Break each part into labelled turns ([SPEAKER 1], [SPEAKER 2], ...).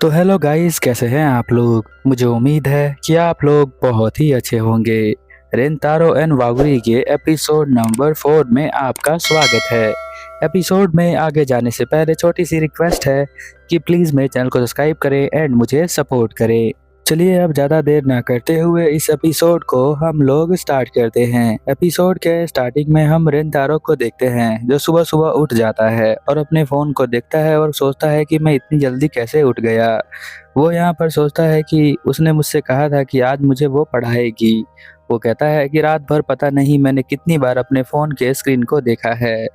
[SPEAKER 1] तो hello guys, कैसे हैं आप लोग। मुझे उम्मीद है कि आप लोग बहुत ही अच्छे होंगे। रेंतारो एंड वागुरी के एपिसोड नंबर 4 में आपका स्वागत है। एपिसोड में आगे जाने से पहले छोटी सी रिक्वेस्ट है कि प्लीज़ मेरे चैनल को सब्सक्राइब करें एंड मुझे सपोर्ट करें। चलिए अब ज़्यादा देर ना करते हुए इस एपिसोड को हम लोग स्टार्ट करते हैं। एपिसोड के स्टार्टिंग में हम रेंतारो को देखते हैं जो सुबह सुबह उठ जाता है और अपने फ़ोन को देखता है और सोचता है कि मैं इतनी जल्दी कैसे उठ गया। वो यहाँ पर सोचता है कि उसने मुझसे कहा था कि आज मुझे वो पढ़ाएगी। वो कहता है कि रात भर पता नहीं मैंने कितनी बार अपने फ़ोन के स्क्रीन को देखा है।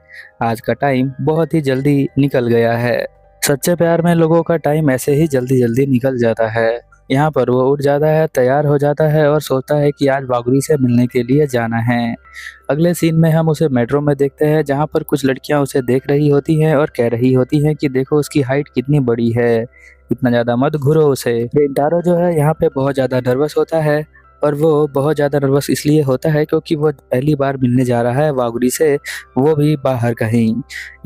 [SPEAKER 1] आज का टाइम बहुत ही जल्दी निकल गया है। सच्चे प्यार में लोगों का टाइम ऐसे ही जल्दी जल्दी निकल जाता है। यहाँ पर वो उठ जाता है, तैयार हो जाता है और सोचता है कि आज बागुरी से मिलने के लिए जाना है। अगले सीन में हम उसे मेट्रो में देखते हैं जहाँ पर कुछ लड़कियाँ उसे देख रही होती हैं और कह रही होती हैं कि देखो उसकी हाइट कितनी बड़ी है, इतना ज़्यादा मत घूरो उसे। रेंटारो जो है यहाँ पे बहुत ज़्यादा नर्वस होता है और वो बहुत ज़्यादा नर्वस इसलिए होता है क्योंकि वो पहली बार मिलने जा रहा है वागुरी से, वो भी बाहर कहीं।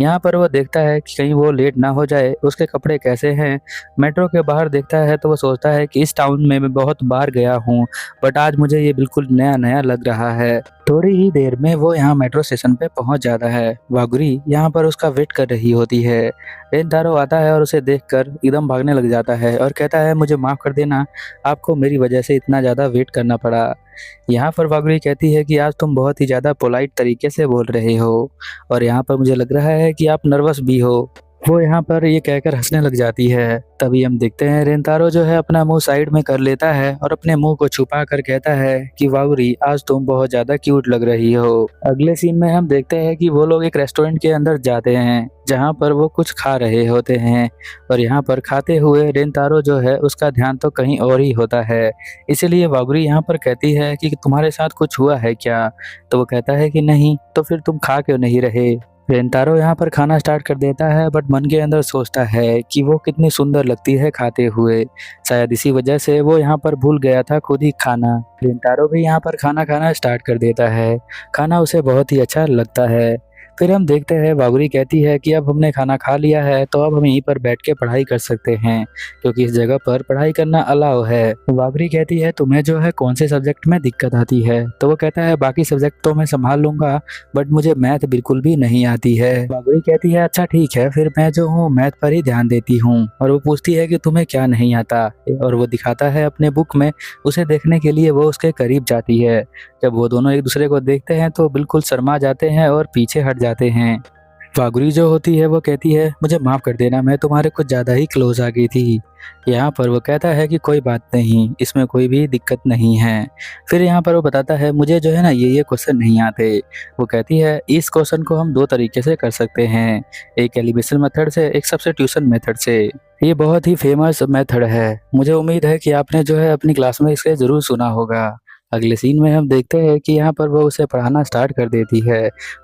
[SPEAKER 1] यहाँ पर वो देखता है कि कहीं वो लेट ना हो जाए, उसके कपड़े कैसे हैं। मेट्रो के बाहर देखता है तो वो सोचता है कि इस टाउन में मैं बहुत बार गया हूँ, बट आज मुझे ये बिल्कुल नया नया लग रहा है। थोड़ी ही देर में वो यहाँ मेट्रो स्टेशन पे पहुँच जाता है। वागुरी यहाँ पर उसका वेट कर रही होती है। रेंतारो आता है और उसे देखकर एकदम भागने लग जाता है और कहता है मुझे माफ़ कर देना, आपको मेरी वजह से इतना ज़्यादा वेट करना पड़ा। यहाँ पर वागुरी कहती है कि आज तुम बहुत ही ज़्यादा पोलाइट तरीके से बोल रहे हो और यहाँ पर मुझे लग रहा है कि आप नर्वस भी हो। वो यहाँ पर ये कहकर हंसने लग जाती है। तभी हम देखते हैं रेंतारो जो है अपना मुंह साइड में कर लेता है और अपने मुंह को छुपा कर कहता है कि वागुरी आज तुम बहुत ज़्यादा क्यूट लग रही हो। अगले सीन में हम देखते हैं कि वो लोग एक रेस्टोरेंट के अंदर जाते हैं जहाँ पर वो कुछ खा रहे होते हैं और यहाँ पर खाते हुए रेंतारो जो है उसका ध्यान तो कहीं और ही होता है। इसीलिए वागुरी यहाँ पर कहती है कि तुम्हारे साथ कुछ हुआ है क्या। तो वो कहता है कि नहीं, तो फिर तुम खा क्यों नहीं रहे। रेंतारो यहाँ पर खाना स्टार्ट कर देता है बट मन के अंदर सोचता है कि वो कितनी सुंदर लगती है खाते हुए। शायद इसी वजह से वो यहाँ पर भूल गया था खुद ही खाना। रेंतारो भी यहाँ पर खाना खाना स्टार्ट कर देता है। खाना उसे बहुत ही अच्छा लगता है। फिर हम देखते हैं वागुरी कहती है कि अब हमने खाना खा लिया है तो अब हम यहीं पर बैठ के पढ़ाई कर सकते हैं क्योंकि इस जगह पर पढ़ाई करना अलाउ है। वागुरी कहती है तुम्हें जो है कौन से सब्जेक्ट में दिक्कत आती है। तो वो कहता है बाकी सब्जेक्ट तो मैं संभाल लूंगा बट मुझे मैथ बिल्कुल भी नहीं आती है। बागुरी कहती है अच्छा ठीक है, फिर मैं जो हूँ मैथ पर ही ध्यान देती हूँ। और वो पूछती है कि तुम्हें क्या नहीं आता और वो दिखाता है अपने बुक में। उसे देखने के लिए वो उसके करीब जाती है। जब वो दोनों एक दूसरे को देखते हैं तो बिल्कुल शर्मा जाते हैं और पीछे हट जाते हैं। वागुरी जो होती है वो कहती है मुझे माफ़ कर देना, मैं तुम्हारे कुछ ज़्यादा ही क्लोज आ गई थी। यहाँ पर वो कहता है कि कोई बात नहीं, इसमें कोई भी दिक्कत नहीं है। फिर यहाँ पर वो बताता है मुझे जो है ना ये क्वेश्चन नहीं आते। वो कहती है इस क्वेश्चन को हम दो तरीके से कर सकते हैं, एक एलिमिनेशन मेथड से, एक सब्स्टिट्यूशन मेथड से। ये बहुत ही फेमस मेथड है। मुझे उम्मीद है कि आपने जो है अपनी क्लास में इसे ज़रूर सुना होगा। अगले सीन में हम देखते हैं कि यहाँ पर वो उसे पढ़ाना स्टार्ट कर देती है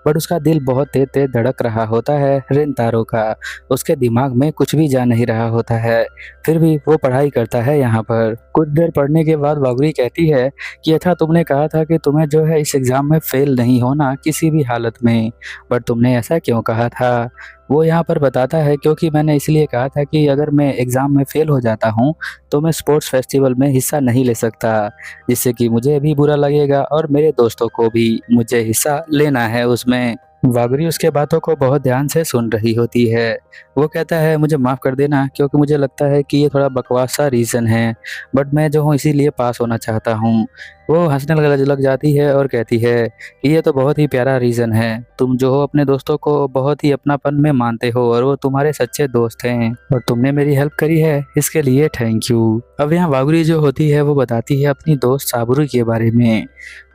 [SPEAKER 1] बट उसका दिल बहुत तेज तेज धड़क रहा होता है रेंतारो का। उसके दिमाग में कुछ भी जा नहीं रहा होता है, फिर भी वो पढ़ाई करता है। यहाँ पर कुछ देर पढ़ने के बाद वागुरी कहती है कि अच्छा तुमने कहा था कि तुम्हें जो है इस एग्ज़ाम में फेल नहीं होना किसी भी हालत में, बट तुमने ऐसा क्यों कहा था। वो यहाँ पर बताता है क्योंकि मैंने इसलिए कहा था कि अगर मैं एग्ज़ाम में फ़ेल हो जाता हूँ तो मैं स्पोर्ट्स फेस्टिवल में हिस्सा नहीं ले सकता, जिससे कि मुझे भी बुरा लगेगा और मेरे दोस्तों को भी, मुझे हिस्सा लेना है उसमें। वागुरी उसके बातों को बहुत ध्यान से सुन रही होती है। वो कहता है मुझे माफ़ कर देना क्योंकि मुझे लगता है कि ये थोड़ा बकवास सा रीज़न है, बट मैं जो हूँ इसीलिए पास होना चाहता हूँ। वो हंसने लग जाती है और कहती है कि ये तो बहुत ही प्यारा रीज़न है, तुम जो हो अपने दोस्तों को बहुत ही अपनापन में मानते हो और वो तुम्हारे सच्चे दोस्त हैं और तुमने मेरी हेल्प करी है इसके लिए थैंक यू। अब यहाँ वागुरी जो होती है वो बताती है अपनी दोस्त साबुरु के बारे में।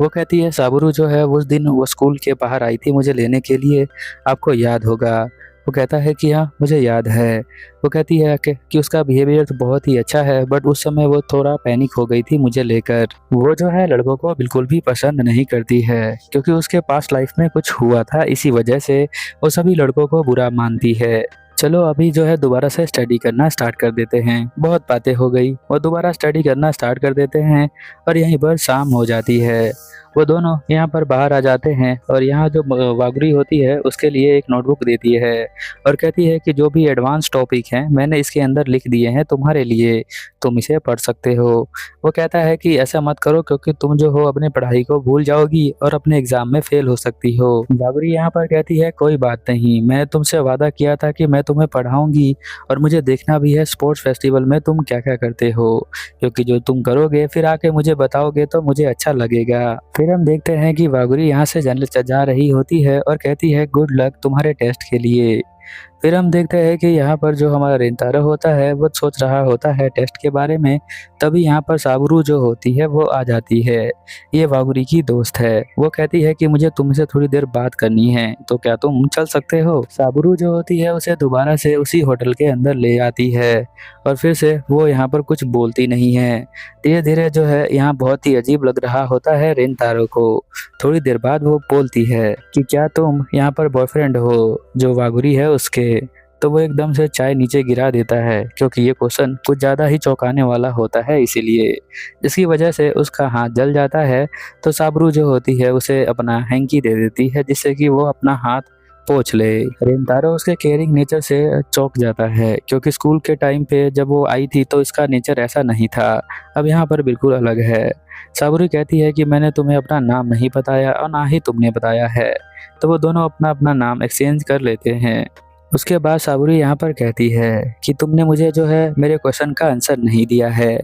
[SPEAKER 1] वो कहती है साबुरु जो है उस दिन वो स्कूल के बाहर आई थी मुझे लेने के लिए, आपको याद होगा। वो कहता है कि हाँ मुझे याद है। वो कहती है कि उसका बिहेवियर तो बहुत ही अच्छा है बट उस समय वो थोड़ा पैनिक हो गई थी मुझे लेकर। वो जो है लड़कों को बिल्कुल भी पसंद नहीं करती है क्योंकि उसके पास्ट लाइफ में कुछ हुआ था, इसी वजह से वो सभी लड़कों को बुरा मानती है। चलो अभी जो है दोबारा से स्टडी करना स्टार्ट कर देते हैं। बहुत बातें हो गई, वो दोबारा स्टडी करना स्टार्ट कर देते हैं और यहीं पर शाम हो जाती है। वो दोनों यहाँ पर बाहर आ जाते हैं और यहाँ जो वागुरी होती है उसके लिए एक नोटबुक देती है और कहती है कि जो भी एडवांस टॉपिक हैं मैंने इसके अंदर लिख दिए हैं तुम्हारे लिए, तुम इसे पढ़ सकते हो। वो कहता है कि ऐसा मत करो क्योंकि तुम जो हो अपनी पढ़ाई को भूल जाओगी और अपने एग्जाम में फेल हो सकती हो। वागुरी यहाँ पर कहती है कोई बात नहीं, मैंने तुमसे वादा किया था कि मैं तुम्हें पढ़ाऊंगी और मुझे देखना भी है स्पोर्ट्स फेस्टिवल में तुम क्या क्या करते हो, क्योंकि जो तुम करोगे फिर आके मुझे बताओगे तो मुझे अच्छा लगेगा। फिर हम देखते हैं कि वागुरी यहाँ से जा रही होती है और कहती है गुड लक तुम्हारे टेस्ट के लिए। फिर हम देखते हैं कि यहाँ पर जो हमारा रेंतारो होता है वो सोच रहा होता है टेस्ट के बारे में। तभी यहाँ पर साबुरू जो होती है वो आ जाती है। ये वागुरी की दोस्त है। वो कहती है कि मुझे तुमसे थोड़ी देर बात करनी है, तो क्या तुम चल सकते हो। साबुरू जो होती है उसे दोबारा से उसी होटल के अंदर ले आती है और फिर से वो यहाँ पर कुछ बोलती नहीं है। धीरे धीरे जो है यहाँ बहुत ही अजीब लग रहा होता है रेंतारो को। थोड़ी देर बाद वो बोलती है कि क्या तुम यहाँ पर बॉयफ्रेंड हो जो वागुरी है उसके। तो वो एकदम से चाय नीचे गिरा देता है क्योंकि ये क्वेश्चन कुछ ज़्यादा ही चौंकाने वाला होता है, इसीलिए जिसकी वजह से उसका हाथ जल जाता है। तो साबरू जो होती है उसे अपना हैंकी दे देती है जिससे कि वो अपना हाथ पोंछ ले। रेंतारो उसके केयरिंग नेचर से चौंक जाता है क्योंकि स्कूल के टाइम पे जब वो आई थी तो इसका नेचर ऐसा नहीं था, अब यहाँ पर बिल्कुल अलग है। साबरू कहती है कि मैंने तुम्हें अपना नाम नहीं बताया और ना ही तुमने बताया है। तो वो दोनों अपना अपना नाम एक्सचेंज कर लेते हैं। उसके बाद साबुरी यहाँ पर कहती है कि तुमने मुझे जो है मेरे क्वेश्चन का आंसर नहीं दिया है।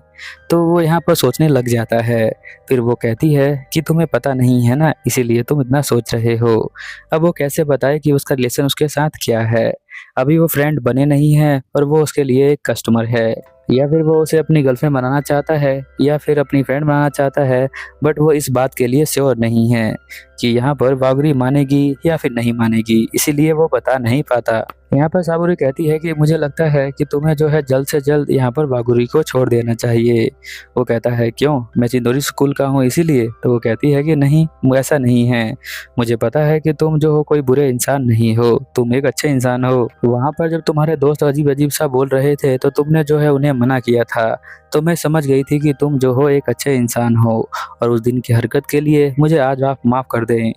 [SPEAKER 1] तो वो यहाँ पर सोचने लग जाता है। फिर वो कहती है कि तुम्हें पता नहीं है ना, इसीलिए तुम इतना सोच रहे हो। अब वो कैसे बताए कि उसका रिलेशन उसके साथ क्या है। अभी वो फ्रेंड बने नहीं है और वो उसके लिए एक कस्टमर है, या फिर वो उसे अपनी गर्लफ्रेंड बनाना चाहता है या फिर अपनी फ्रेंड बनाना चाहता है। बट वो इस बात के लिए श्योर नहीं है कि यहाँ पर वागुरी मानेगी या फिर नहीं मानेगी, इसीलिए वो बता नहीं पाता। यहाँ पर साबुरी कहती है कि मुझे लगता है कि तुम्हें जो है जल्द से जल्द यहाँ पर वागुरी को छोड़ देना चाहिए। वो कहता है क्यों, मैं चिंदोरी स्कूल का हूँ इसीलिए। तो वो कहती है कि नहीं, ऐसा नहीं है, मुझे पता है कि तुम जो हो कोई बुरे इंसान नहीं हो, तुम एक अच्छे इंसान हो। वहाँ पर जब तुम्हारे दोस्त अजीब अजीब सा बोल रहे थे तो तुमने जो है उन्हें मना किया था, तो मैं समझ गई थी कि तुम जो हो एक अच्छे इंसान हो और उस दिन की हरकत के लिए मुझे आज आप माफ़ कर दें।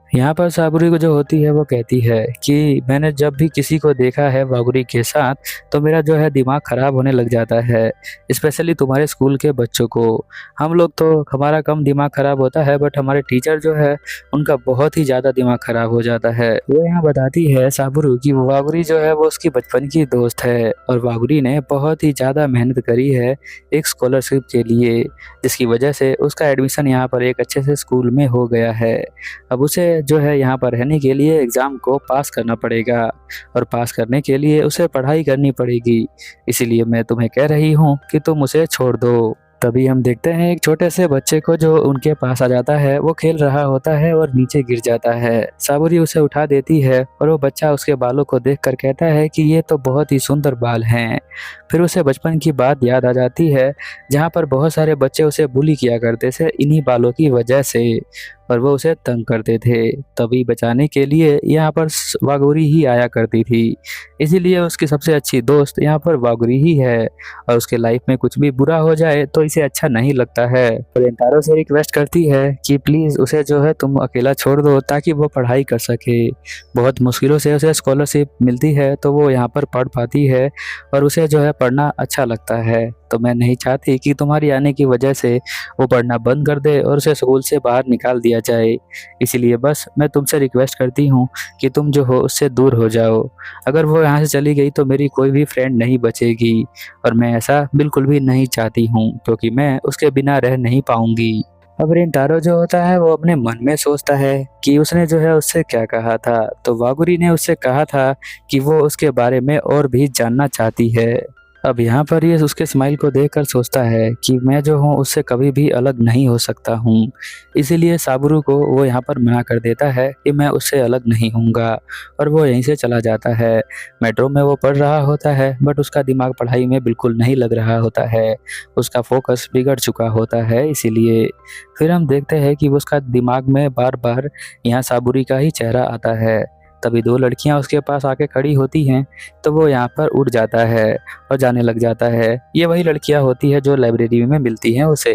[SPEAKER 1] यहाँ पर साबुरी को जो होती है वो कहती है कि मैंने जब भी किसी को देखा है वागुरी के साथ तो मेरा जो है दिमाग ख़राब होने लग जाता है, स्पेशली तुम्हारे स्कूल के बच्चों को। हम लोग तो हमारा कम दिमाग ख़राब होता है बट हमारे टीचर जो है उनका बहुत ही ज़्यादा दिमाग ख़राब हो जाता है। वो यहाँ बताती है साबुरू कि वागुरी जो है वो उसकी बचपन की दोस्त है और वागुरी ने बहुत ही ज़्यादा मेहनत करी है एक स्कॉलरशिप के लिए, जिसकी वजह से उसका एडमिशन यहाँ पर एक अच्छे से स्कूल में हो गया है। अब उसे जो है यहाँ पर रहने के लिए एग्ज़ाम को पास करना पड़ेगा और पास करने के लिए उसे पढ़ाई करनी पड़ेगी, इसीलिए मैं तुम्हें कह रही हूँ कि तुम उसे छोड़ दो। तभी हम देखते हैं एक छोटे से बच्चे को जो उनके पास आ जाता है। वो खेल रहा होता है और नीचे गिर जाता है। साबुरी उसे उठा देती है और वो बच्चा उसके बालों को देखकर कहता है कि ये तो बहुत ही सुंदर बाल हैं। फिर उसे बचपन की बात याद आ जाती है जहाँ पर बहुत सारे बच्चे उसे बुली किया करते थे इन्हीं बालों की वजह से और वो उसे तंग करते थे। तभी बचाने के लिए यहाँ पर वागुरी ही आया करती थी, इसीलिए उसकी सबसे अच्छी दोस्त यहाँ पर वागुरी ही है और उसके लाइफ में कुछ भी बुरा हो जाए तो इसे अच्छा नहीं लगता है। रेंतारो से रिक्वेस्ट करती है कि प्लीज़ उसे जो है तुम अकेला छोड़ दो ताकि वो पढ़ाई कर सके। बहुत मुश्किलों से उसे स्कॉलरशिप मिलती है तो वो यहाँ पर पढ़ पाती है और उसे जो है पढ़ना अच्छा लगता है। तो मैं नहीं चाहती कि तुम्हारी आने की वजह से वो पढ़ना बंद कर दे और उसे स्कूल से बाहर निकाल दिया जाए, इसीलिए बस मैं तुमसे रिक्वेस्ट करती हूँ कि तुम जो हो उससे दूर हो जाओ। अगर वो यहाँ से चली गई तो मेरी कोई भी फ्रेंड नहीं बचेगी और मैं ऐसा बिल्कुल भी नहीं चाहती हूँ क्योंकि मैं उसके बिना रह नहीं पाऊंगी। अब रेंतारो जो होता है वो अपने मन में सोचता है कि उसने जो है उससे क्या कहा था। तो वागुरी ने उससे कहा था कि वो उसके बारे में और भी जानना चाहती है। अब यहाँ पर ये उसके स्माइल को देखकर सोचता है कि मैं जो हूँ उससे कभी भी अलग नहीं हो सकता हूँ, इसीलिए साबुरू को वो यहाँ पर मना कर देता है कि मैं उससे अलग नहीं हूँगा और वो यहीं से चला जाता है। मेट्रो में वो पढ़ रहा होता है बट उसका दिमाग पढ़ाई में बिल्कुल नहीं लग रहा होता है, उसका फोकस बिगड़ चुका होता है। इसीलिए फिर हम देखते हैं कि उसका दिमाग में बार बार यहाँ साबुरी का ही चेहरा आता है। तभी दो लड़कियां उसके पास आके खड़ी होती हैं, तो वो यहाँ पर उठ जाता है और जाने लग जाता है। ये वही लड़कियां होती है जो लाइब्रेरी में मिलती हैं उसे।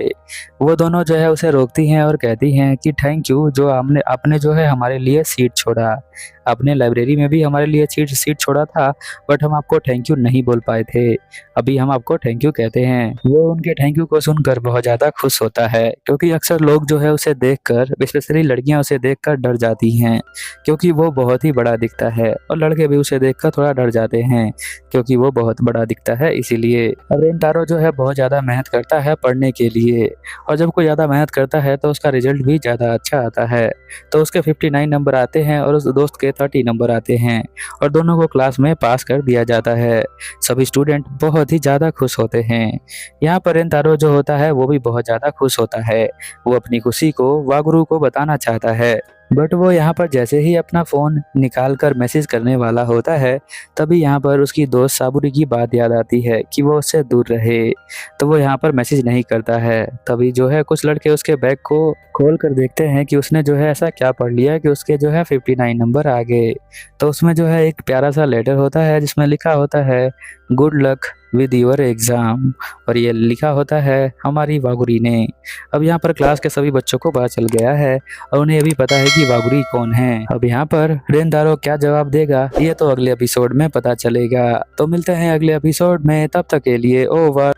[SPEAKER 1] वो दोनों जो है उसे रोकती हैं और कहती हैं कि थैंक यू, जो आपने जो है हमारे लिए सीट छोड़ा। आपने लाइब्रेरी में भी हमारे लिए सीट छोड़ा था, बट हम आपको थैंक यू नहीं बोल पाए थे। अभी हम आपको थैंक यू कहते हैं। वो उनके थैंक यू को सुनकर बहुत ज़्यादा खुश होता है, क्योंकि अक्सर लोग जो है उसे देखकर, स्पेशली लड़कियां उसे देखकर डर जाती हैं, क्योंकि वो बहुत ही बड़ा दिखता है, और लड़के भी उसे देखकर थोड़ा डर जाते हैं, क्योंकि वो बहुत बड़ा दिखता है इसीलिए। अब रेंटारो जो है बहुत ज़्यादा मेहनत करता है पढ़ने के लिए, और जब कोई ज़्यादा मेहनत करता है तो उसका रिजल्ट भी ज़्यादा अच्छा आता है। तो उसके 59 नंबर आते हैं और उस दोस्त के 30 नंबर आते हैं, और दोनों को क्लास में पास कर दिया जाता है। सभी स्टूडेंट बहुत ही ज़्यादा खुश होते हैं। यहाँ पर रेंतारो जो होता है वो भी बहुत ज़्यादा खुश होता है। वो अपनी खुशी को वागुरु को बताना चाहता है, बट वो यहाँ पर जैसे ही अपना फ़ोन निकाल कर मैसेज करने वाला होता है, तभी यहाँ पर उसकी दोस्त साबुरी की बात याद आती है कि वो उससे दूर रहे। तो वो यहाँ पर मैसेज नहीं करता है। तभी जो है कुछ लड़के उसके बैग को खोल कर देखते हैं कि उसने जो है ऐसा क्या पढ़ लिया कि उसके जो है 59 नंबर आ गए। तो उसमें जो है एक प्यारा सा लेटर होता है जिसमें लिखा होता है good luck with your exam, और ये लिखा होता है हमारी वागुरी ने। अब यहाँ पर क्लास के सभी बच्चों को पता चल गया है, और उन्हें ये भी पता है कि वागुरी कौन है। अब यहाँ पर रेंतारो क्या जवाब देगा ये तो अगले एपिसोड में पता चलेगा। तो मिलते हैं अगले एपिसोड में, तब तक के लिए ओवर।